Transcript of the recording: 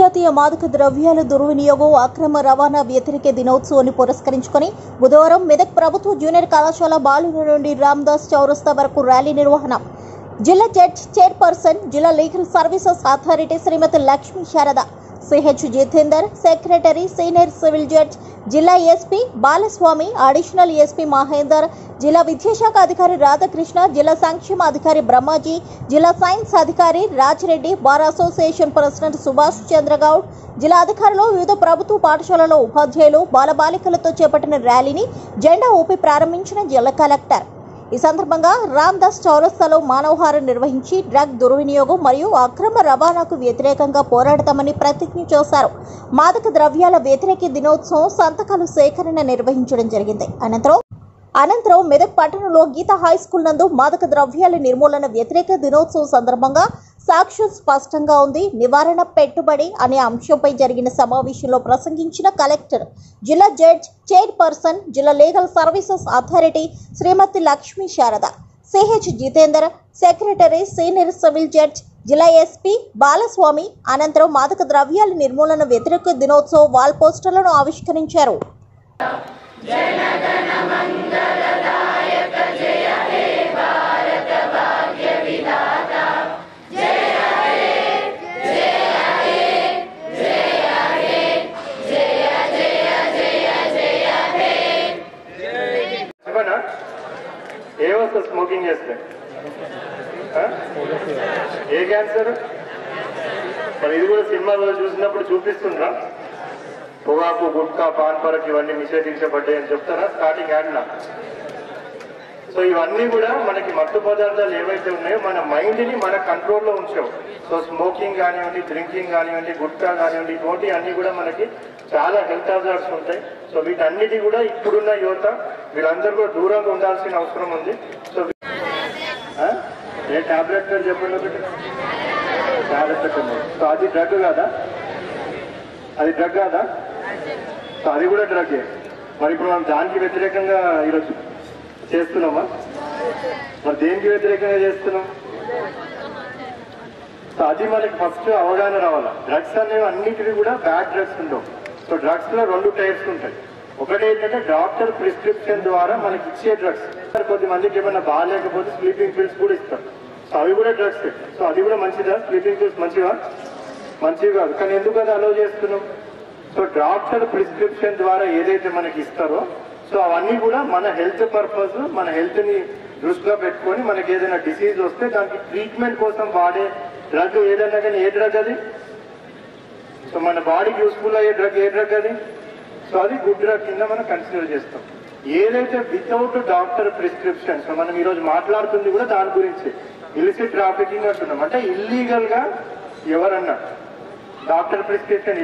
అంతర్జాతీయ మాదక ద్రవ్యాల దుర్వినియోగం అక్రమ రవాణా వ్యతిరేక దినోత్సవాన్ని పురస్కరించుకొని బుధవారం మెదక్ ప్రభుత్వ జూనియర్ కళాశాల బాలుల నుండి రామ్దాస్ చౌరస్తా వరకు ర్యాలీ నిర్వహణ. జిల్లా జడ్జి చైర్పర్సన్, జిల్లా legal services authority Shrimati Lakshmi Sharada, CH Jitender, secretary, senior civil judge, జిల్లా SP Balaswamy, additional SP Mahender, జిల్లా విద్యాశాఖ అధికారి రాధాకృష్ణ, జిల్లా సంక్షేమ అధికారి బ్రహ్మాజీ, జిల్లా సైన్స్ అధికారి Rajireddy, bar association president Subhash Chandragoud, జిల్లా అధికారులు, వివిధ ప్రభుత్వ పాఠశాలలో ఉపాధ్యాయులు, బాలబాలికలతో చేపట్టిన ర్యాలీని జెండా ఊపి ప్రారంభించిన జిల్లా కలెక్టర్. ఈ సందర్భంగా రామ్దాస్ చౌరస్తాలో మానవహారం నిర్వహించి డ్రగ్ దుర్వినియోగం మరియు అక్రమ రవాణాకు వ్యతిరేకంగా పోరాడతామని ప్రతిజ్ఞ చేశారు. మాదక ద్రవ్యాల వ్యతిరేక దినోత్సవం సంతకాలు సేకరణ నిర్వహించడం జరిగింది. అనంతరం మెదక్ పట్టణంలో గీత హై స్కూల్ నందు మాదక ద్రవ్యాల నిర్మూలన వ్యతిరేక దినోత్సవం సందర్భంగా సాక్ష్యం స్పష్టంగా ఉంది, నివారణ పెట్టుబడి అనే అంశంపై జరిగిన సమావేశంలో ప్రసంగించిన కలెక్టర్, జిల్లా జడ్జి చైర్పర్సన్, జిల్లా legal services authority Shrimati Lakshmi Sharada, CH Jitender, secretary, senior civil judge, జిల్లా ఎస్పీ బాలస్వామి అనంతరం మాదక ద్రవ్యాల నిర్మూలన వ్యతిరేక దినోత్సవ వాల్ పోస్టర్లను ఆవిష్కరించారు. ఏ వస్తుంది స్మోకింగ్ చేస్తే? ఏ క్యాన్సర్? మరి ఇది కూడా సినిమాలో చూసినప్పుడు చూపిస్తుందా? పొగాకు, గుట్కా, పాన్ పరక్ ఇవన్నీ నిషేధించబడ్డాయి అని చెప్తారా స్టార్టింగ్ యాడ్నా? సో ఇవన్నీ కూడా మనకి మత్తు పదార్థాలు ఏవైతే ఉన్నాయో మన మైండ్ని మన కంట్రోల్లో ఉంచావు. సో స్మోకింగ్ కానివ్వండి, డ్రింకింగ్ కానివ్వండి, గుట్కా కానివ్వండి, ఇటువంటి అన్ని కూడా మనకి చాలా హెల్త్ హాజార్డ్స్ ఉంటాయి. సో వీటన్నిటి కూడా ఇప్పుడున్న యువత వీళ్ళందరూ కూడా దూరంగా ఉండాల్సిన అవసరం ఉంది. సో ఏ టాబ్లెట్ పేరు చెప్పండి ఒకటి. టాబ్లెట్ ఉంది. సో అది డ్రగ్ కాదా? అది డ్రగ్ కాదా? సో అది కూడా డ్రగ్గే. మరి ఇప్పుడు మనం దానికి వ్యతిరేకంగా ఈరోజు చేస్తున్నామా? మరి దేనికి వ్యతిరేకంగా చేస్తున్నాం? సో అది మనకి ఫస్ట్ అవగాహన రావాలా. డ్రగ్స్ అనేవి అన్నిటికీ కూడా బ్యాడ్ డ్రగ్స్ ఉండవు. సో డ్రగ్స్ లో 2 టైప్స్ ఉంటాయి. ఒకటి ఏంటంటే డాక్టర్ ప్రిస్క్రిప్షన్ ద్వారా మనకి ఇచ్చే డ్రగ్స్. కొద్దిమందికి ఏమైనా బాగాలేకపోతే స్లీపింగ్ పిల్స్ కూడా ఇస్తారు. సో అవి కూడా డ్రగ్స్. సో అది కూడా మంచిదా? స్లీపింగ్ పిల్స్ మంచివా? మంచివి కాదు. కానీ ఎందుకు అది అలౌ చేస్తున్నాం? సో డాక్టర్ ప్రిస్క్రిప్షన్ ద్వారా ఏదైతే మనకి ఇస్తారో సో అవన్నీ కూడా మన హెల్త్ పర్పస్, మన హెల్త్ ని దృష్టిలో పెట్టుకొని మనకి ఏదైనా డిసీజ్ వస్తే దానికి ట్రీట్మెంట్ కోసం వాడే డ్రగ్ ఏదైనా కానీ ఏ డ్రగ్ అది? సో మన బాడీకి యూస్ఫుల్ అయ్యే డ్రగ్ ఏ డ్రగ్ అది? సో అది గుడ్ డ్రగ్ కింద మనం కన్సిడర్ చేస్తాం. ఏదైతే వితౌట్ డాక్టర్ ప్రిస్క్రిప్షన్, సో మనం ఈరోజు మాట్లాడుతుంది కూడా దాని గురించి, ఇలిసిట్ ట్రాఫికింగ్ అంటున్నాం. అంటే ఇల్లీగల్ గా ఎవరన్నా డాక్టర్ ప్రిస్క్రిప్షన్